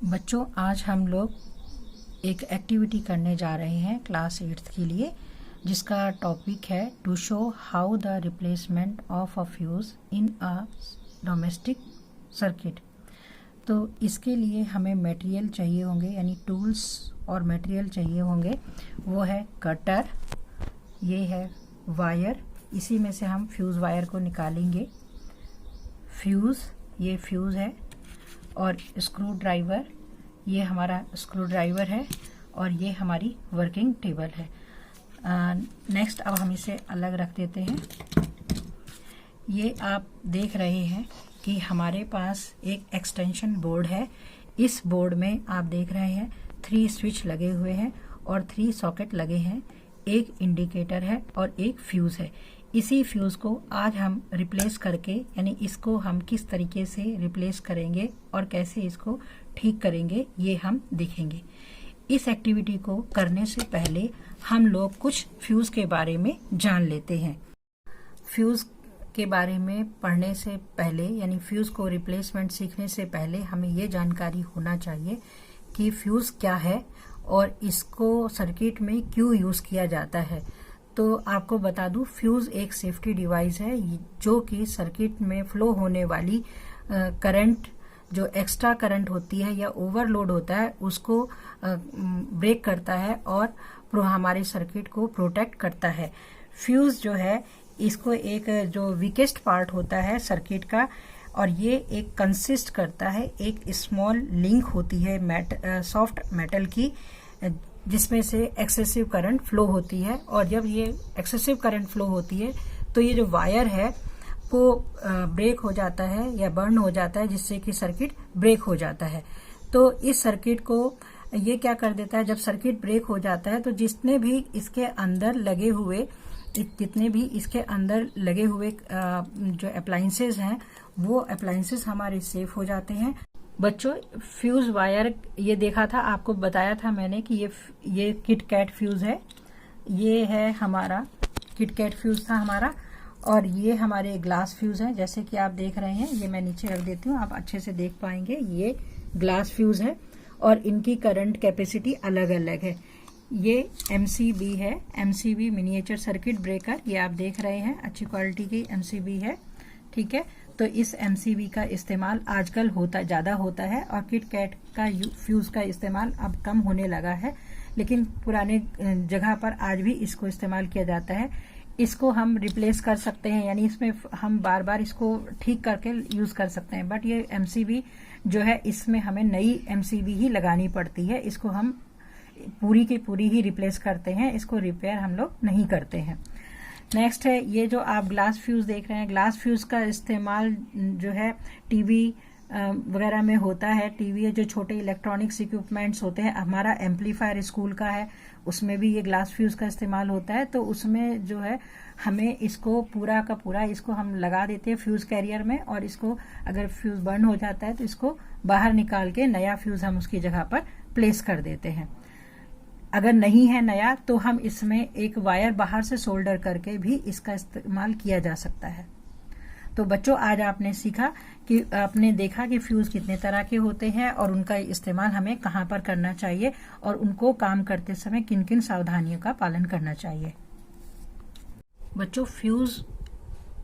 बच्चों, आज हम लोग एक एक्टिविटी करने जा रहे हैं क्लास 8th के लिए, जिसका टॉपिक है to show how the replacement of a fuse in a domestic circuit. तो इसके लिए हमें मटेरियल चाहिए होंगे, यानी टूल्स और मटेरियल चाहिए होंगे। वो है कटर, ये है वायर, इसी में से हम फ्यूज़ वायर को निकालेंगे। फ्यूज़, ये फ्यूज़ है, और स्क्रू ड्राइवर, ये हमारा स्क्रू ड्राइवर है, और ये हमारी वर्किंग टेबल है। नेक्स्ट अब हम इसे अलग रख देते हैं। ये आप देख रहे हैं कि हमारे पास एक एक्सटेंशन बोर्ड है। इस बोर्ड में आप देख रहे हैं 3 स्विच लगे हुए हैं और 3 सॉकेट लगे हैं, एक इंडिकेटर है और एक फ्यूज़ है। इसी फ्यूज़ को आज हम रिप्लेस करके, यानी इसको हम किस तरीके से रिप्लेस करेंगे और कैसे इसको ठीक करेंगे, ये हम देखेंगे। इस एक्टिविटी को करने से पहले हम लोग कुछ फ्यूज़ के बारे में जान लेते हैं। फ्यूज़ के बारे में पढ़ने से पहले, यानी फ्यूज़ को रिप्लेसमेंट सीखने से पहले हमें ये जानकारी होना चाहिए कि फ्यूज़ क्या है और इसको सर्किट में क्यों यूज़ किया जाता है। तो आपको बता दूं, फ्यूज़ एक सेफ्टी डिवाइस है जो कि सर्किट में फ्लो होने वाली करंट, जो एक्स्ट्रा करंट होती है या ओवरलोड होता है, उसको ब्रेक करता है और हमारे सर्किट को प्रोटेक्ट करता है। फ्यूज़ जो है, इसको एक जो वीकेस्ट पार्ट होता है सर्किट का, और ये एक कंसिस्ट करता है, एक स्मॉल लिंक होती है सॉफ्ट मेटल की, जिसमें से एक्सेसिव करंट फ्लो होती है। और जब ये एक्सेसिव करंट फ्लो होती है तो ये जो वायर है वो ब्रेक हो जाता है या बर्न हो जाता है, जिससे कि सर्किट ब्रेक हो जाता है। तो इस सर्किट को ये क्या कर देता है, जब सर्किट ब्रेक हो जाता है तो जितने भी इसके अंदर लगे हुए जो अप्लायंसेस हैं, वो अप्लायंसेस हमारे सेफ हो जाते हैं। बच्चों, फ्यूज़ वायर ये देखा था, आपको बताया था मैंने कि ये किट कैट फ्यूज़ है। ये है हमारा किट कैट फ्यूज़ था हमारा, और ये हमारे ग्लास फ्यूज़ हैं, जैसे कि आप देख रहे हैं। ये मैं नीचे रख देती हूँ, आप अच्छे से देख पाएंगे। ये ग्लास फ्यूज़ है और इनकी करंट कैपेसिटी अलग अलग है। ये MCB है, MCB मिनिएचर सर्किट ब्रेकर, ये आप देख रहे हैं, अच्छी क्वालिटी की MCB है, ठीक है। तो इस MCB का इस्तेमाल आजकल ज़्यादा होता है, और किट कैट का फ्यूज़ का इस्तेमाल अब कम होने लगा है, लेकिन पुराने जगह पर आज भी इसको इस्तेमाल किया जाता है। इसको हम रिप्लेस कर सकते हैं, यानी इसमें हम बार बार इसको ठीक करके यूज़ कर सकते हैं। बट ये MCB जो है, इसमें हमें नई MCB ही लगानी पड़ती है। इसको हम पूरी की पूरी ही रिप्लेस करते हैं, इसको रिपेयर हम लोग नहीं करते हैं। नेक्स्ट है ये जो आप ग्लास फ्यूज़ देख रहे हैं। ग्लास फ्यूज़ का इस्तेमाल जो है टीवी वगैरह में होता है। टीवी, जो छोटे इलेक्ट्रॉनिक्स इक्विपमेंट्स होते हैं, हमारा एम्पलीफायर स्कूल का है, उसमें भी ये ग्लास फ्यूज़ का इस्तेमाल होता है। तो उसमें जो है हमें इसको पूरा का पूरा इसको हम लगा देते हैं फ्यूज़ कैरियर में, और इसको अगर फ्यूज़ बर्न हो जाता है तो इसको बाहर निकाल के नया फ्यूज़ हम उसकी जगह पर प्लेस कर देते हैं। अगर नहीं है नया तो हम इसमें एक वायर बाहर से सोल्डर करके भी इसका इस्तेमाल किया जा सकता है। तो बच्चों, आज आपने सीखा कि आपने देखा कि फ्यूज़ कितने तरह के होते हैं और उनका इस्तेमाल हमें कहाँ पर करना चाहिए, और उनको काम करते समय किन किन सावधानियों का पालन करना चाहिए। बच्चों, फ्यूज़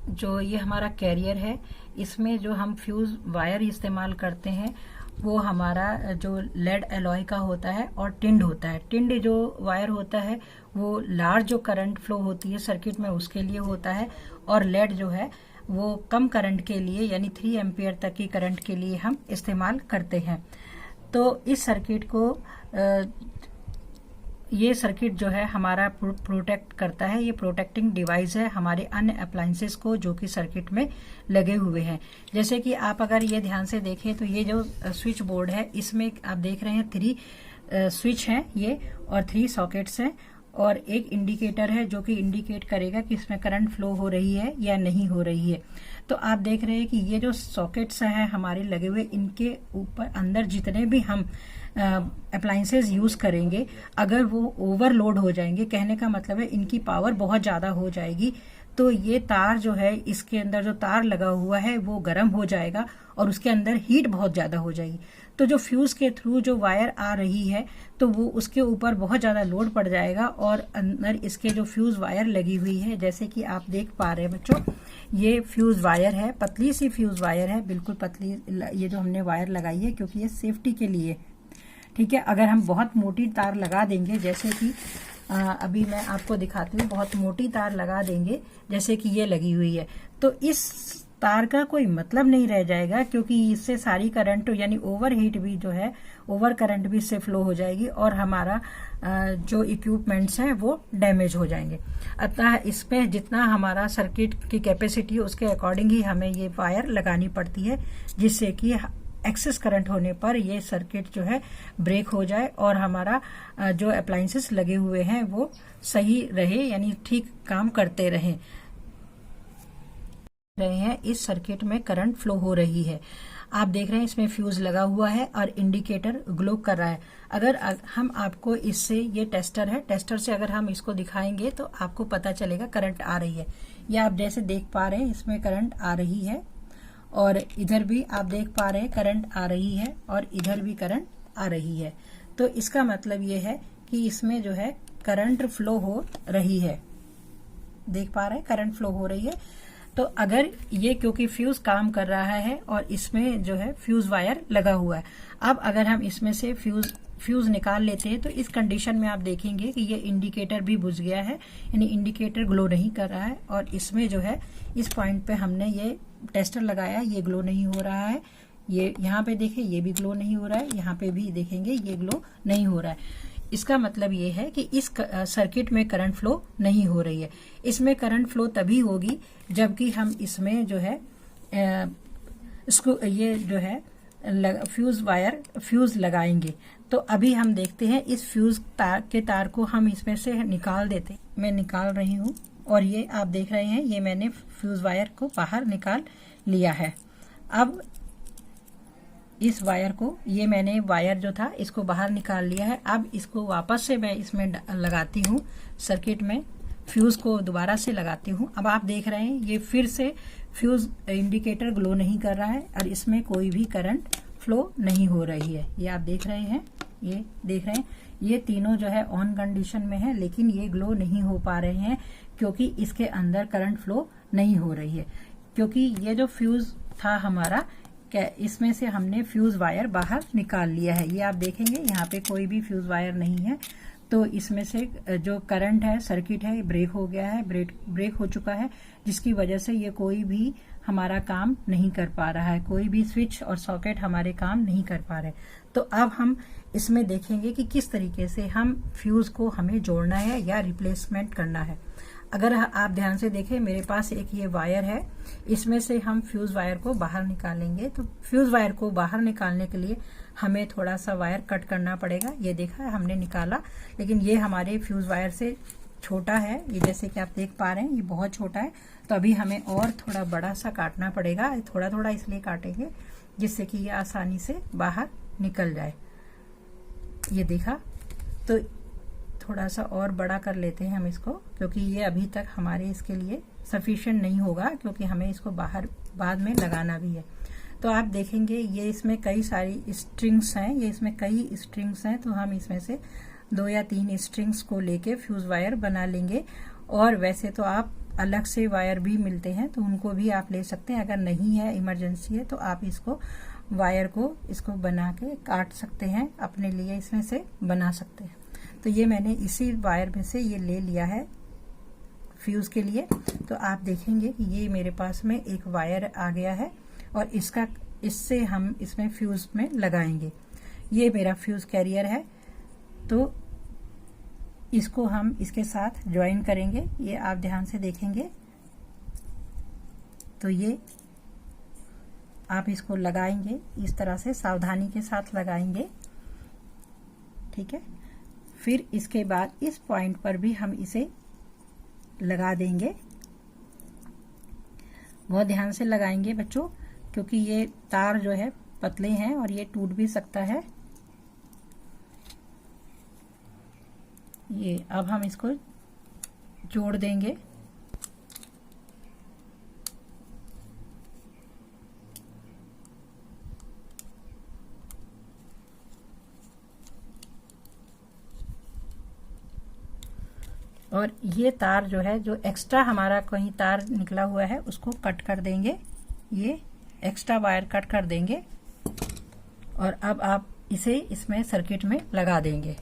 जो ये हमारा कैरियर है, इसमें जो हम फ्यूज़ वायर इस्तेमाल करते हैं वो हमारा जो लेड एलॉय का होता है और टिंड होता है। टिंड जो वायर होता है वो लार्ज जो करंट फ्लो होती है सर्किट में उसके लिए होता है, और लेड जो है वो कम करंट के लिए, यानी 3 एम्पियर तक की करंट के लिए हम इस्तेमाल करते हैं। तो इस सर्किट को ये सर्किट जो है हमारा प्रोटेक्ट करता है। ये प्रोटेक्टिंग डिवाइस है हमारे अन्य अप्लायंसेस को जो कि सर्किट में लगे हुए हैं। जैसे कि आप अगर ये ध्यान से देखें तो ये जो स्विच बोर्ड है, इसमें आप देख रहे हैं 3 स्विच हैं ये, और 3 सॉकेट्स हैं, और एक इंडिकेटर है जो कि इंडिकेट करेगा कि इसमें करंट फ्लो हो रही है या नहीं हो रही है। तो आप देख रहे हैं कि ये जो सॉकेट्स हैं हमारे लगे हुए, इनके ऊपर अंदर जितने भी हम अप्लायंसेस यूज़ करेंगे, अगर वो ओवरलोड हो जाएंगे, कहने का मतलब है इनकी पावर बहुत ज़्यादा हो जाएगी, तो ये तार जो है, इसके अंदर जो तार लगा हुआ है वो गर्म हो जाएगा और उसके अंदर हीट बहुत ज्यादा हो जाएगी। तो जो फ्यूज के थ्रू जो वायर आ रही है तो वो उसके ऊपर बहुत ज्यादा लोड पड़ जाएगा और अंदर इसके जो फ्यूज वायर लगी हुई है, जैसे कि आप देख पा रहे हैं बच्चों, ये फ्यूज वायर है, पतली सी फ्यूज वायर है, बिल्कुल पतली। ये जो हमने वायर लगाई है क्योंकि ये सेफ्टी के लिए, ठीक है। अगर हम बहुत मोटी तार लगा देंगे, जैसे कि अभी मैं आपको दिखाती हूँ, बहुत मोटी तार लगा देंगे जैसे कि ये लगी हुई है, तो इस तार का कोई मतलब नहीं रह जाएगा, क्योंकि इससे सारी करंट यानी ओवर हीट भी जो है, ओवर करंट भी इससे फ्लो हो जाएगी और हमारा जो इक्विपमेंट्स हैं वो डैमेज हो जाएंगे। अतः इसमें जितना हमारा सर्किट की कैपेसिटी है उसके अकॉर्डिंग ही हमें ये वायर लगानी पड़ती है, जिससे कि एक्सेस करंट होने पर ये सर्किट जो है ब्रेक हो जाए और हमारा जो अप्लायंसेस लगे हुए हैं वो सही रहे, यानी ठीक काम करते रहें। इस सर्किट में करंट फ्लो हो रही है, आप देख रहे हैं इसमें फ्यूज लगा हुआ है और इंडिकेटर ग्लो कर रहा है। अगर हम आपको इससे, ये टेस्टर है, टेस्टर से अगर हम इसको दिखाएंगे तो आपको पता चलेगा करंट आ रही है। ये आप जैसे देख पा रहे हैं इसमें करंट आ रही है और इधर भी आप देख पा रहे हैं करंट आ रही है और इधर भी करंट आ रही है। तो इसका मतलब ये है कि इसमें जो है करंट फ्लो हो रही है, देख पा रहे हैं करंट फ्लो हो रही है। तो अगर ये, क्योंकि फ्यूज काम कर रहा है और इसमें जो है फ्यूज वायर लगा हुआ है, अब अगर हम इसमें से फ्यूज निकाल लेते हैं तो इस कंडीशन में आप देखेंगे कि ये इंडिकेटर भी बुझ गया है, यानी इंडिकेटर ग्लो नहीं कर रहा है। और इसमें जो है इस पॉइंट पे हमने ये टेस्टर लगाया, ये ग्लो नहीं हो रहा है। ये यहाँ पे देखें, ये भी ग्लो नहीं हो रहा है, यहाँ पे भी देखेंगे ये ग्लो नहीं हो रहा है। इसका मतलब ये है कि इस सर्किट में करंट फ्लो नहीं हो रही है। इसमें करंट फ्लो तभी होगी जबकि हम इसमें जो है इसको, ये जो है फ्यूज लगाएंगे। तो अभी हम देखते हैं इस फ्यूज के तार को हम इसमें से निकाल देते, मैं निकाल रही हूँ और ये आप देख रहे हैं, ये मैंने फ्यूज वायर को बाहर निकाल लिया है। अब इस वायर को, ये मैंने वायर जो था इसको बाहर निकाल लिया है। अब इसको वापस से मैं इसमें लगाती हूँ, सर्किट में फ्यूज को दोबारा से लगाती हूँ। अब आप देख रहे हैं ये फिर से फ्यूज इंडिकेटर ग्लो नहीं कर रहा है और इसमें कोई भी करंट फ्लो नहीं हो रही है। ये आप देख रहे हैं, ये देख रहे हैं, ये तीनों जो है ऑन कंडीशन में है, लेकिन ये ग्लो नहीं हो पा रहे हैं क्योंकि इसके अंदर करंट फ्लो नहीं हो रही है। क्योंकि ये जो फ्यूज था हमारा, क्या इसमें से हमने फ्यूज वायर बाहर निकाल लिया है। ये आप देखेंगे यहाँ पे कोई भी फ्यूज वायर नहीं है, तो इसमें से जो करंट है, सर्किट है, ब्रेक हो गया है, ब्रेक हो चुका है, जिसकी वजह से ये कोई भी हमारा काम नहीं कर पा रहा है, कोई भी स्विच और सॉकेट हमारे काम नहीं कर पा रहे। तो अब हम इसमें देखेंगे कि किस तरीके से हम फ्यूज को हमें जोड़ना है या रिप्लेसमेंट करना है। अगर आप ध्यान से देखें, मेरे पास एक ये वायर है, इसमें से हम फ्यूज वायर को बाहर निकालेंगे। तो फ्यूज वायर को बाहर निकालने के लिए हमें थोड़ा सा वायर कट करना पड़ेगा। ये देखा है हमने निकाला, लेकिन ये हमारे फ्यूज वायर से छोटा है, ये जैसे कि आप देख पा रहे हैं ये बहुत छोटा है। तो अभी हमें और थोड़ा बड़ा सा काटना पड़ेगा, थोड़ा थोड़ा इसलिए काटेंगे जिससे कि ये आसानी से बाहर निकल जाए। ये देखा, तो थोड़ा सा और बड़ा कर लेते हैं हम इसको, क्योंकि ये अभी तक हमारे इसके लिए सफिशिएंट नहीं होगा, क्योंकि हमें इसको बाहर बाद में लगाना भी है। तो आप देखेंगे ये इसमें कई सारी स्ट्रिंग्स हैं, ये इसमें कई स्ट्रिंग्स हैं, तो हम इसमें से 2 या 3 स्ट्रिंग्स को लेके फ्यूज वायर बना लेंगे। और वैसे तो आप अलग से वायर भी मिलते हैं, तो उनको भी आप ले सकते हैं। अगर नहीं है, इमरजेंसी है, तो आप इसको वायर को इसको बना के काट सकते हैं, अपने लिए इसमें से बना सकते हैं। तो ये मैंने इसी वायर में से ये ले लिया है फ्यूज के लिए। तो आप देखेंगे कि ये मेरे पास में एक वायर आ गया है और इससे हम इसमें फ्यूज में लगाएंगे। ये मेरा फ्यूज कैरियर है, तो इसको हम इसके साथ ज्वाइन करेंगे। ये आप ध्यान से देखेंगे तो ये आप इसको लगाएंगे, इस तरह से सावधानी के साथ लगाएंगे, ठीक है। फिर इसके बाद इस पॉइंट पर भी हम इसे लगा देंगे। बहुत ध्यान से लगाएंगे बच्चों, क्योंकि ये तार जो है पतले हैं और ये टूट भी सकता है। ये अब हम इसको जोड़ देंगे। और ये तार जो है, जो एक्स्ट्रा हमारा कहीं तार निकला हुआ है उसको कट कर देंगे, ये एक्स्ट्रा वायर कट कर देंगे और अब आप इसे इसमें सर्किट में लगा देंगे।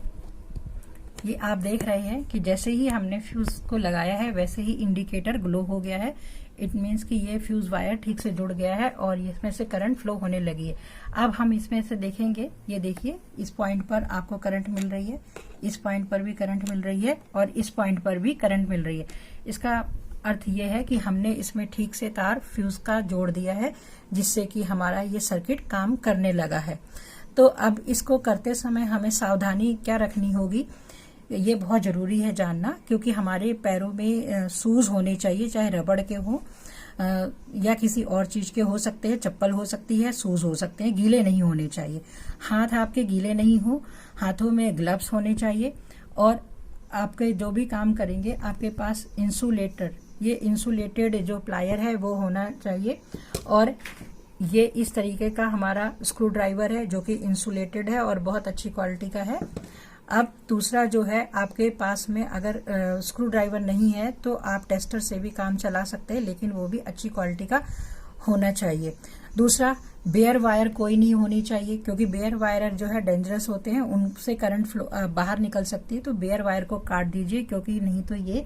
ये आप देख रहे हैं कि जैसे ही हमने फ्यूज को लगाया है वैसे ही इंडिकेटर ग्लो हो गया है। इट मीन्स कि ये फ्यूज वायर ठीक से जुड़ गया है और इसमें से करंट फ्लो होने लगी है। अब हम इसमें से देखेंगे, ये देखिए इस पॉइंट पर आपको करंट मिल रही है, इस पॉइंट पर भी करंट मिल रही है और इस पॉइंट पर भी करंट मिल रही है। इसका अर्थ ये है कि हमने इसमें ठीक से तार फ्यूज का जोड़ दिया है, जिससे कि हमारा ये सर्किट काम करने लगा है। तो अब इसको करते समय हमें सावधानी क्या रखनी होगी, ये बहुत जरूरी है जानना, क्योंकि हमारे पैरों में शूज होने चाहिए, चाहे रबड़ के हो या किसी और चीज के हो सकते हैं, चप्पल हो सकती है, शूज हो सकते हैं, गीले नहीं होने चाहिए। हाथ आपके गीले नहीं हो, हाथों में ग्लव्स होने चाहिए और आपके जो भी काम करेंगे आपके पास इंसुलेटर, ये इंसुलेटेड जो प्लायर है वो होना चाहिए। और ये इस तरीके का हमारा स्क्रू ड्राइवर है जो कि इंसुलेटेड है और बहुत अच्छी क्वालिटी का है। अब दूसरा जो है, आपके पास में अगर स्क्रू ड्राइवर नहीं है तो आप टेस्टर से भी काम चला सकते हैं, लेकिन वो भी अच्छी क्वालिटी का होना चाहिए। दूसरा, बेयर वायर कोई नहीं होनी चाहिए, क्योंकि बेयर वायर जो है डेंजरस होते हैं, उनसे करंट फ्लो बाहर निकल सकती है। तो बेयर वायर को काट दीजिए, क्योंकि नहीं तो ये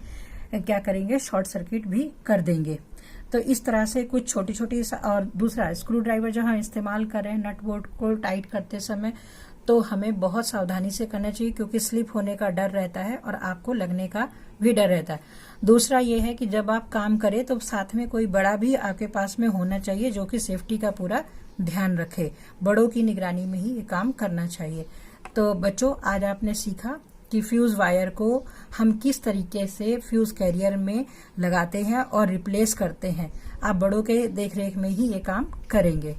क्या करेंगे, शॉर्ट सर्किट भी कर देंगे। तो इस तरह से कुछ छोटी छोटी, और दूसरा स्क्रू ड्राइवर जो हम इस्तेमाल कर रहे हैं नट बोल्ट को टाइट करते समय, तो हमें बहुत सावधानी से करना चाहिए, क्योंकि स्लिप होने का डर रहता है और आपको लगने का भी डर रहता है। दूसरा ये है कि जब आप काम करें तो साथ में कोई बड़ा भी आपके पास में होना चाहिए जो कि सेफ्टी का पूरा ध्यान रखे। बड़ों की निगरानी में ही ये काम करना चाहिए। तो बच्चों, आज आपने सीखा कि फ्यूज वायर को हम किस तरीके से फ्यूज कैरियर में लगाते हैं और रिप्लेस करते हैं। आप बड़ों के देखरेख में ही ये काम करेंगे।